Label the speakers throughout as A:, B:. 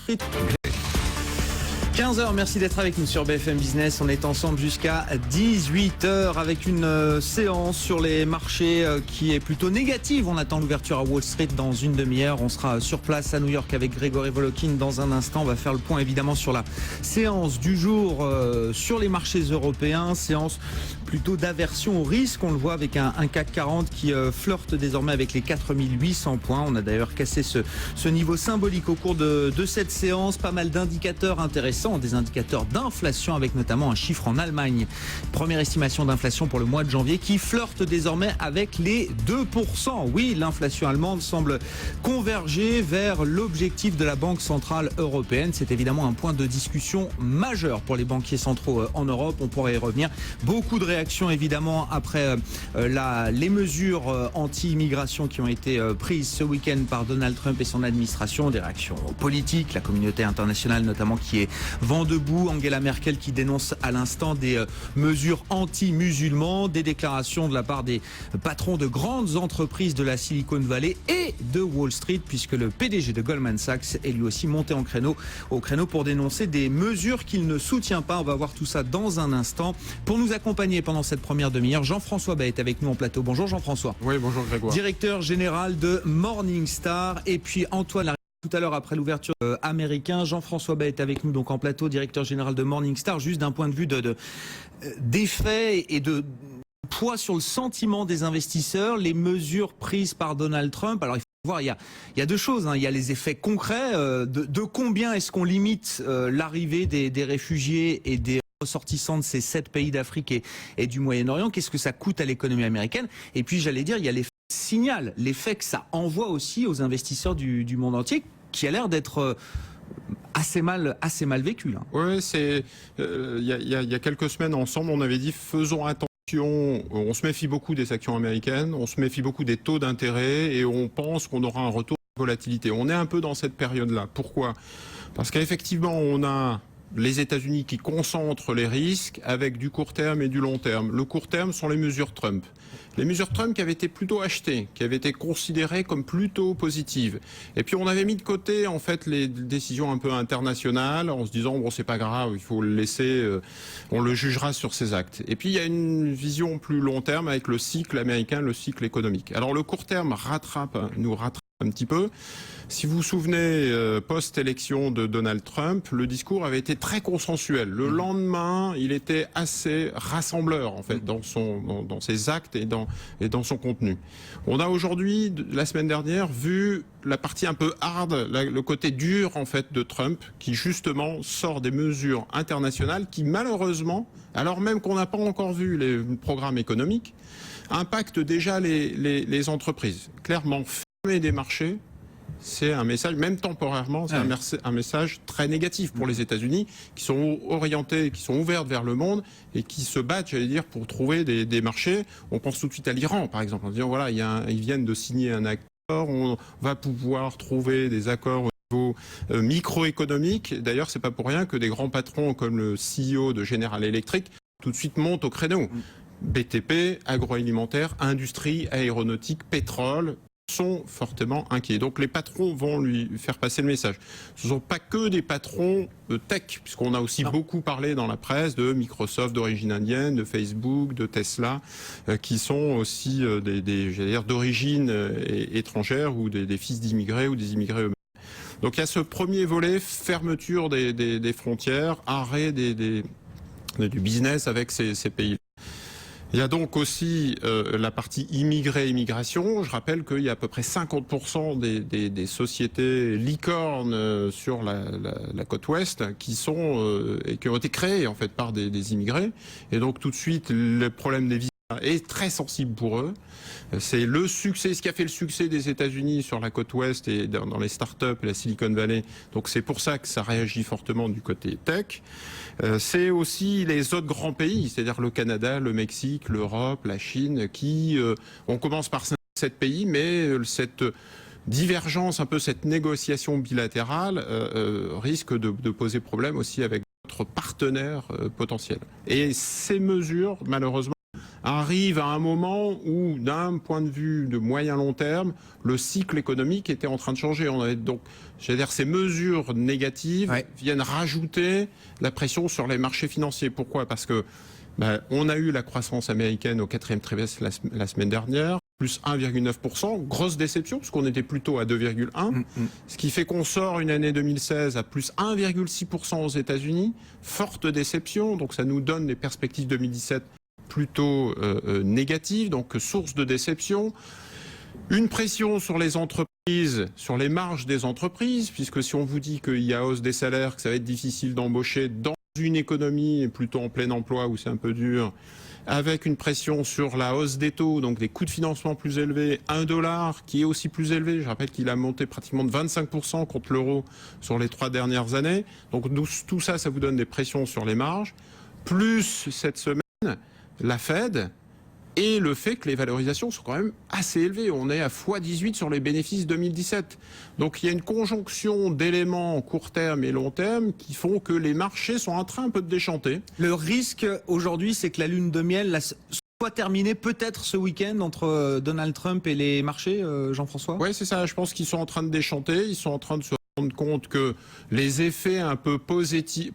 A: Street. 15h, merci d'être avec nous sur BFM Business. On est ensemble jusqu'à 18h avec une séance sur les marchés qui est plutôt négative. On attend l'ouverture à Wall Street dans une demi-heure. On sera sur place à New York avec Grégory Volokin dans un instant. On va faire le point évidemment sur la séance du jour sur les marchés européens. Séance plutôt d'aversion au risque. On le voit avec un CAC 40 qui flirte désormais avec les 4800 points. On a d'ailleurs cassé ce niveau symbolique au cours de cette séance. Pas mal d'indicateurs intéressants. Des indicateurs d'inflation avec notamment un chiffre en Allemagne. Première estimation d'inflation pour le mois de janvier qui flirte désormais avec les 2%. Oui, l'inflation allemande semble converger vers l'objectif de la Banque Centrale Européenne. C'est évidemment un point de discussion majeur pour les banquiers centraux en Europe. On pourrait y revenir. Beaucoup de réactions évidemment après les mesures anti-immigration qui ont été prises ce week-end par Donald Trump et son administration. Des réactions politiques, la communauté internationale notamment qui est vent debout, Angela Merkel qui dénonce à l'instant des mesures anti-musulmans, des déclarations de la part des patrons de grandes entreprises de la Silicon Valley et de Wall Street, puisque le PDG de Goldman Sachs est lui aussi monté au créneau pour dénoncer des mesures qu'il ne soutient pas. On va voir tout ça dans un instant. Pour nous accompagner pendant cette première demi-heure, Jean-François Bay est avec nous en plateau. Bonjour Jean-François.
B: Oui, bonjour Grégoire.
A: Directeur général de Morningstar, et puis Antoine tout à l'heure après l'ouverture américain. Jean-François Bay est avec nous donc en plateau, directeur général de Morningstar. Juste d'un point de vue d'effet et de poids sur le sentiment des investisseurs, les mesures prises par Donald Trump. Alors il faut voir, il y a deux choses. Il y a les effets concrets. De combien est-ce qu'on limite l'arrivée des réfugiés et des ressortissants de ces 7 pays d'Afrique et du Moyen-Orient? Qu'est-ce que ça coûte à l'économie américaine? Et puis j'allais dire, il y a l'effet signal, l'effet que ça envoie aussi aux investisseurs du monde entier, qui a l'air d'être assez mal vécu. Là.
B: Oui, il y a quelques semaines ensemble, on avait dit faisons attention. On se méfie beaucoup des actions américaines, on se méfie beaucoup des taux d'intérêt et on pense qu'on aura un retour de volatilité. On est un peu dans cette période-là. Pourquoi? Parce qu'effectivement, on a les États-Unis qui concentrent les risques avec du court terme et du long terme. Le court terme sont les mesures Trump. Les mesures Trump qui avaient été plutôt achetées, qui avaient été considérées comme plutôt positives. Et puis on avait mis de côté en fait les décisions un peu internationales en se disant bon c'est pas grave, il faut le laisser, on le jugera sur ses actes. Et puis il y a une vision plus long terme avec le cycle américain, le cycle économique. Alors le court terme nous rattrape un petit peu. Si vous vous souvenez, post-élection de Donald Trump, le discours avait été très consensuel. Le lendemain, il était assez rassembleur, en fait, dans ses actes et dans son contenu. On a aujourd'hui, la semaine dernière, vu la partie un peu hard, le côté dur, en fait, de Trump, qui justement sort des mesures internationales qui, malheureusement, alors même qu'on n'a pas encore vu les programmes économiques, impactent déjà les entreprises. Clairement, fermer des marchés, c'est un message, même temporairement, c'est un message très négatif pour les États-Unis, qui sont orientés, qui sont ouverts vers le monde et qui se battent, j'allais dire, pour trouver des marchés. On pense tout de suite à l'Iran, par exemple, en disant voilà, ils viennent de signer un accord, on va pouvoir trouver des accords au niveau microéconomique. D'ailleurs, c'est pas pour rien que des grands patrons comme le CEO de General Electric tout de suite montent au créneau. BTP, agroalimentaire, industrie, aéronautique, pétrole sont fortement inquiets. Donc les patrons vont lui faire passer le message. Ce ne sont pas que des patrons de tech, puisqu'on a aussi beaucoup parlé dans la presse de Microsoft d'origine indienne, de Facebook, de Tesla, qui sont aussi j'allais dire, d'origine étrangère ou des fils d'immigrés ou des immigrés eux-mêmes. Donc il y a ce premier volet, fermeture des frontières, arrêt du business avec ces pays. Il y a donc aussi la partie immigration. Je rappelle qu'il y a à peu près 50% des sociétés licornes sur la côte ouest qui ont été créées en fait par des immigrés. Et donc tout de suite, le problème des visas est très sensible pour eux. C'est le succès, ce qui a fait le succès des États-Unis sur la côte ouest et dans les startups et la Silicon Valley. Donc c'est pour ça que ça réagit fortement du côté tech. C'est aussi les autres grands pays, c'est-à-dire le Canada, le Mexique, l'Europe, la Chine, qui, on commence par 7 pays, mais cette divergence, un peu cette négociation bilatérale risque de poser problème aussi avec notre partenaire potentiel. Et ces mesures, malheureusement, arrive à un moment où, d'un point de vue de moyen-long terme, le cycle économique était en train de changer. On avait donc, j'allais dire, ces mesures négatives viennent rajouter la pression sur les marchés financiers. Pourquoi ? Parce que on a eu la croissance américaine au 4e trimestre la semaine dernière, plus 1,9%, grosse déception, parce qu'on était plutôt à 2,1%, ce qui fait qu'on sort une année 2016 à plus 1,6% aux États-Unis, forte déception, donc ça nous donne des perspectives 2017 plutôt négatives, donc source de déception. Une pression sur les entreprises, sur les marges des entreprises, puisque si on vous dit qu'il y a hausse des salaires, que ça va être difficile d'embaucher dans une économie plutôt en plein emploi où c'est un peu dur, avec une pression sur la hausse des taux, donc des coûts de financement plus élevés, $1 qui est aussi plus élevé, je rappelle qu'il a monté pratiquement de 25% contre l'euro sur les 3 dernières années, donc tout ça, ça vous donne des pressions sur les marges, plus cette semaine, la Fed, et le fait que les valorisations sont quand même assez élevées. On est à x18 sur les bénéfices 2017. Donc il y a une conjonction d'éléments court terme et long terme qui font que les marchés sont en train un peu de déchanter.
A: Le risque aujourd'hui, c'est que la lune de miel soit terminée peut-être ce week-end entre Donald Trump et les marchés, Jean-François ?
B: Oui, c'est ça. Je pense qu'ils sont en train de déchanter. Ils sont en train de se rendre compte que les effets un peu positifs,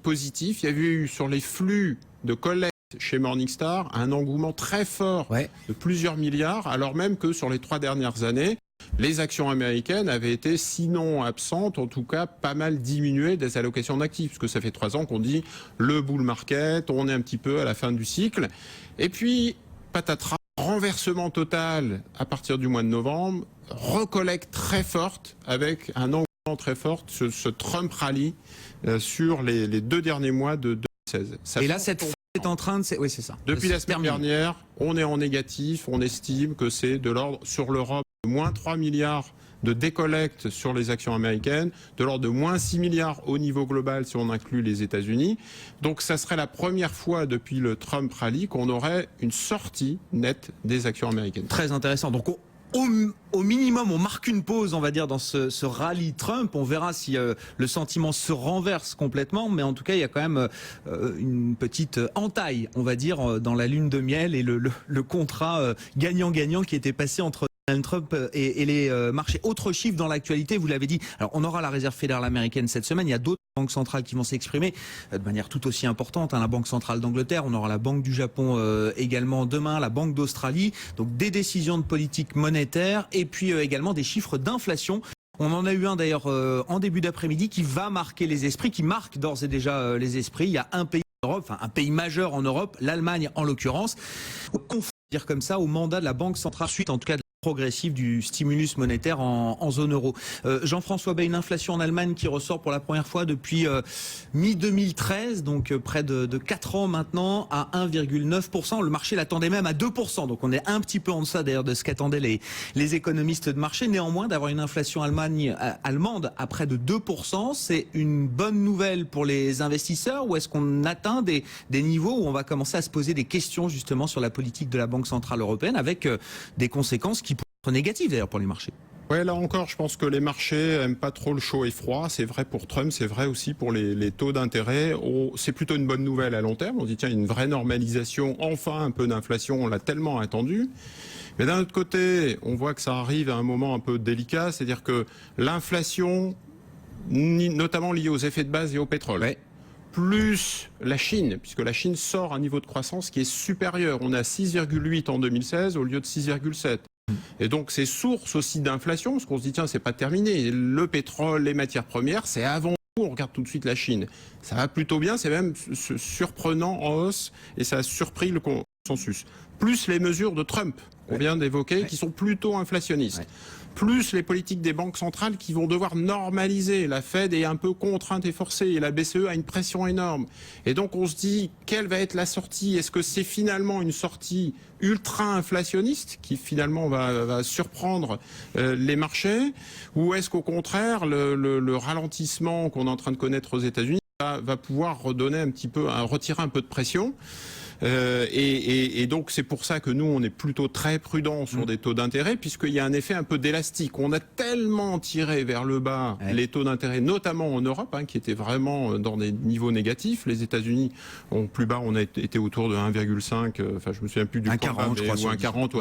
B: il y avait eu sur les flux de collecte chez Morningstar un engouement très fort de plusieurs milliards, alors même que sur les 3 dernières années, les actions américaines avaient été, sinon absentes, en tout cas pas mal diminuées des allocations d'actifs, parce que ça fait 3 ans qu'on dit le bull market, on est un petit peu à la fin du cycle. Et puis, patatras, renversement total à partir du mois de novembre, recollecte très forte avec un engouement très fort, ce Trump rally sur les 2 derniers mois de 2016.
A: Et là, cette est en train de... Oui, c'est ça.
B: Depuis la semaine dernière, on est en négatif. On estime que c'est de l'ordre, sur l'Europe, de moins 3 milliards de décollecte sur les actions américaines, de l'ordre de moins 6 milliards au niveau global si on inclut les États-Unis. Donc ça serait la première fois depuis le Trump rally qu'on aurait une sortie nette des actions américaines.
A: Très intéressant. Donc au minimum, on marque une pause, on va dire, dans ce rallye Trump. On verra si le sentiment se renverse complètement. Mais en tout cas, il y a quand même une petite entaille, on va dire, dans la lune de miel et le contrat gagnant-gagnant qui était passé entre Donald Trump et les marchés. Autre chiffre dans l'actualité, vous l'avez dit. Alors, on aura la Réserve fédérale américaine cette semaine. Il y a d'autres banques centrales qui vont s'exprimer de manière tout aussi importante. La Banque centrale d'Angleterre, on aura la Banque du Japon également demain, la Banque d'Australie. Donc, des décisions de politique monétaire et puis également des chiffres d'inflation. On en a eu un d'ailleurs en début d'après-midi qui va marquer les esprits, qui marque d'ores et déjà les esprits. Il y a un pays en Europe, enfin un pays majeur en Europe, l'Allemagne en l'occurrence, dire comme ça au mandat de la Banque centrale, suite en tout cas de progressive du stimulus monétaire en zone euro. Jean-François Bay, une inflation en Allemagne qui ressort pour la première fois depuis mi-2013, donc près de 4 ans maintenant, à 1,9%. Le marché l'attendait même à 2%, donc on est un petit peu en deçà d'ailleurs de ce qu'attendaient les économistes de marché. Néanmoins, d'avoir une inflation allemande à près de 2%, c'est une bonne nouvelle pour les investisseurs, ou est-ce qu'on atteint des niveaux où on va commencer à se poser des questions justement sur la politique de la Banque centrale européenne, avec des conséquences qui pourraient être négatives d'ailleurs pour les marchés?
B: Ouais, là encore, je pense que les marchés aiment pas trop le chaud et froid. C'est vrai pour Trump, c'est vrai aussi pour les taux d'intérêt. C'est plutôt une bonne nouvelle à long terme. On dit tiens, une vraie normalisation, enfin un peu d'inflation, on l'a tellement attendu. Mais d'un autre côté, on voit que ça arrive à un moment un peu délicat, c'est-à-dire que l'inflation, notamment liée aux effets de base et au pétrole, plus la Chine, puisque la Chine sort un niveau de croissance qui est supérieur. On est à 6,8 en 2016 au lieu de 6,7. Et donc c'est source aussi d'inflation, parce qu'on se dit tiens, c'est pas terminé. Le pétrole, les matières premières, c'est avant tout, on regarde tout de suite la Chine. Ça va plutôt bien, c'est même surprenant en hausse, et ça a surpris le consensus. Plus les mesures de Trump qu'on vient d'évoquer, qui sont plutôt inflationnistes. Plus les politiques des banques centrales qui vont devoir normaliser. La Fed est un peu contrainte et forcée, et la BCE a une pression énorme. Et donc on se dit, quelle va être la sortie? Est-ce que c'est finalement une sortie ultra-inflationniste qui finalement va surprendre les marchés? Ou est-ce qu'au contraire, le ralentissement qu'on est en train de connaître aux États-Unis va pouvoir redonner un petit peu, retirer un peu de pression? Et donc c'est pour ça que nous on est plutôt très prudent sur des taux d'intérêt, puisqu'il y a un effet un peu d'élastique. On a tellement tiré vers le bas les taux d'intérêt, notamment en Europe, qui étaient vraiment dans des niveaux négatifs. Les États-Unis, plus bas, on a été autour de 1,5, enfin je me souviens plus du
A: 1,40 je crois,
B: ou 1,40 ou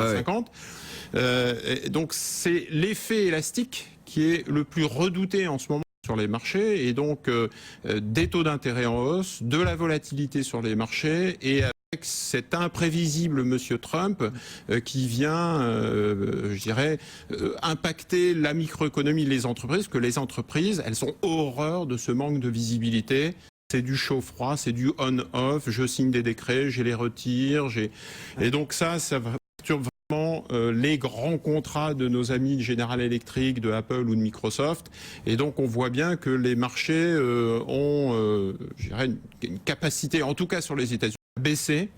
B: 1,50. Donc c'est l'effet élastique qui est le plus redouté en ce moment sur les marchés, et donc des taux d'intérêt en hausse, de la volatilité sur les marchés, et avec cet imprévisible monsieur Trump qui vient, je dirais, impacter la microéconomie, les entreprises, que les entreprises, elles ont horreur de ce manque de visibilité. C'est du chaud-froid, c'est du on-off, je signe des décrets, je les retire, et donc ça perturbe vraiment les grands contrats de nos amis de General Electric, de Apple ou de Microsoft, et donc on voit bien que les marchés ont, je dirais, une capacité, en tout cas sur les États-Unis, à baisser,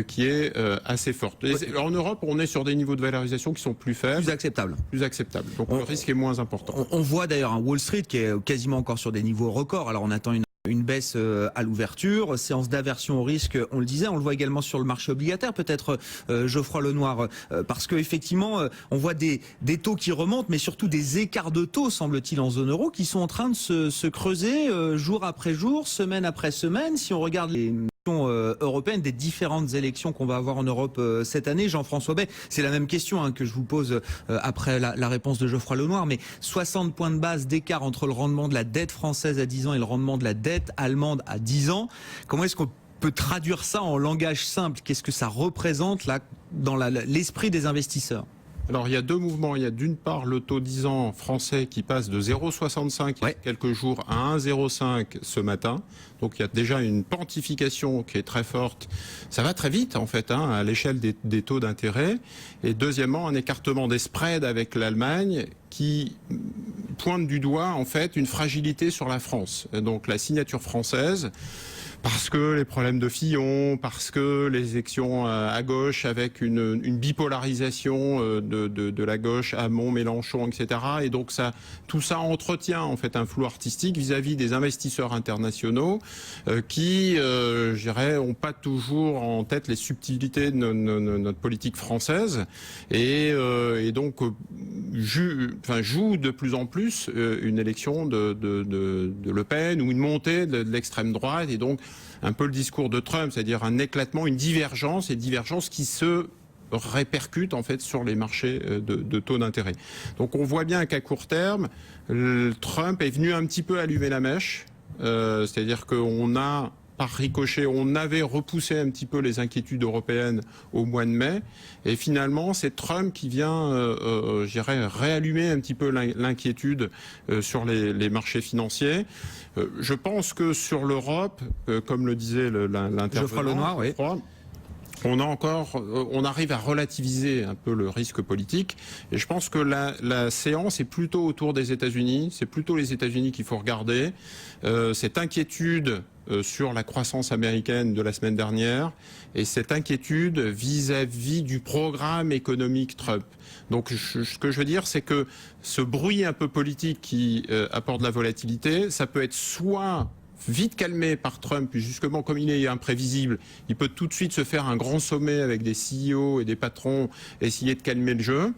B: qui est assez forte. En Europe, on est sur des niveaux de valorisation qui sont plus faibles. Plus acceptables. Donc le risque est moins important.
A: On voit d'ailleurs un Wall Street qui est quasiment encore sur des niveaux records. Alors on attend une baisse à l'ouverture, séance d'aversion au risque, on le disait, on le voit également sur le marché obligataire, peut-être Geoffroy Lenoir, parce que effectivement on voit des taux qui remontent, mais surtout des écarts de taux, semble-t-il, en zone euro, qui sont en train de se creuser jour après jour, semaine après semaine. Si on regarde les européenne, des différentes élections qu'on va avoir en Europe cette année. Jean-François Bay, c'est la même question que je vous pose après la réponse de Geoffroy Lenoir, mais 60 points de base d'écart entre le rendement de la dette française à 10 ans et le rendement de la dette allemande à 10 ans. Comment est-ce qu'on peut traduire ça en langage simple? Qu'est-ce que ça représente là dans l'esprit des investisseurs?
B: Alors il y a deux mouvements. Il y a d'une part le taux 10 ans français qui passe de 0,65 il y a quelques jours à 1,05 ce matin. Donc il y a déjà une quantification qui est très forte. Ça va très vite en fait à l'échelle des taux d'intérêt. Et deuxièmement, un écartement des spreads avec l'Allemagne qui pointe du doigt en fait une fragilité sur la France. Donc la signature française, parce que les problèmes de Fillon, parce que les élections à gauche avec une bipolarisation de la gauche, Hamon, Mélenchon, etc. Et donc tout ça entretient en fait un flou artistique vis-à-vis des investisseurs internationaux qui, je dirais, ont pas toujours en tête les subtilités de notre politique française et donc joue de plus en plus une élection de Le Pen ou une montée de l'extrême droite, et donc un peu le discours de Trump, c'est-à-dire un éclatement, une divergence, et divergence qui se répercute en fait sur les marchés de taux d'intérêt. Donc on voit bien qu'à court terme, Trump est venu un petit peu allumer la mèche, c'est-à-dire qu'on a par ricochet, on avait repoussé un petit peu les inquiétudes européennes au mois de mai, et finalement c'est Trump qui vient, je dirais, réallumer un petit peu l'inquiétude sur les marchés financiers. Je pense que sur l'Europe, comme le disait l'intervenant, on arrive à relativiser un peu le risque politique, et je pense que la séance est plutôt autour des États-Unis. C'est plutôt les États-Unis qu'il faut regarder. Cette inquiétude sur la croissance américaine de la semaine dernière, et cette inquiétude vis-à-vis du programme économique Trump. Donc ce que je veux dire, c'est que ce bruit un peu politique qui apporte de la volatilité, ça peut être soit vite calmé par Trump, puis justement comme il est imprévisible, il peut tout de suite se faire un grand sommet avec des CEO et des patrons, essayer de calmer le jeu.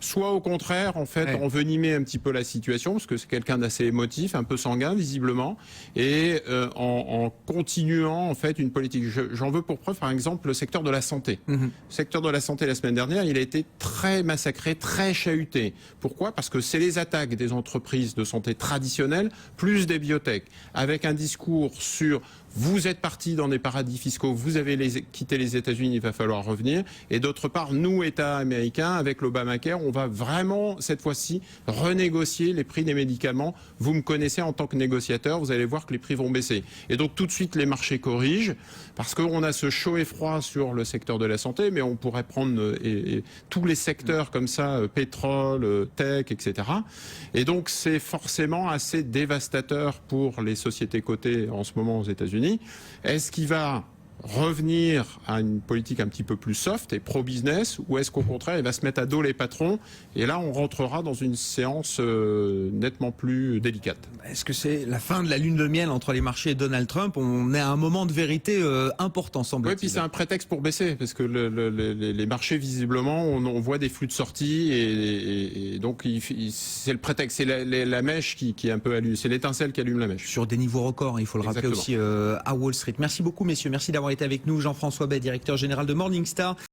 B: Soit au contraire, en fait, envenimer un petit peu la situation, parce que c'est quelqu'un d'assez émotif, un peu sanguin visiblement, et en continuant en fait une politique. J'en veux pour preuve, par exemple, le secteur de la santé. Le secteur de la santé la semaine dernière, il a été très massacré, très chahuté. Pourquoi? Parce que c'est les attaques des entreprises de santé traditionnelles, plus des biotech, avec un discours sur vous êtes partis dans des paradis fiscaux, vous avez quitté les États-Unis, il va falloir revenir. Et d'autre part, nous, État américain, avec l'Obamacare, on va vraiment, cette fois-ci, renégocier les prix des médicaments. Vous me connaissez en tant que négociateur, vous allez voir que les prix vont baisser. Et donc, tout de suite, les marchés corrigent, parce qu'on a ce chaud et froid sur le secteur de la santé, mais on pourrait prendre tous les secteurs comme ça, pétrole, tech, etc. Et donc, c'est forcément assez dévastateur pour les sociétés cotées en ce moment aux États-Unis. Est-ce qu'il va revenir à une politique un petit peu plus soft et pro-business, ou est-ce qu'au contraire, il va se mettre à dos les patrons, et là, on rentrera dans une séance nettement plus délicate.
A: Est-ce que c'est la fin de la lune de miel entre les marchés et Donald Trump? On est à un moment de vérité important, semble-t-il.
B: Oui, puis c'est un prétexte pour baisser, parce que les marchés, visiblement, on voit des flux de sortie, et donc c'est le prétexte, c'est la mèche qui est un peu allumée, c'est l'étincelle qui allume la mèche.
A: Sur des niveaux records, il faut le rappeler aussi à Wall Street. Merci beaucoup, messieurs. Merci d'avoir été avec nous. Jean-François Bay, directeur général de Morningstar.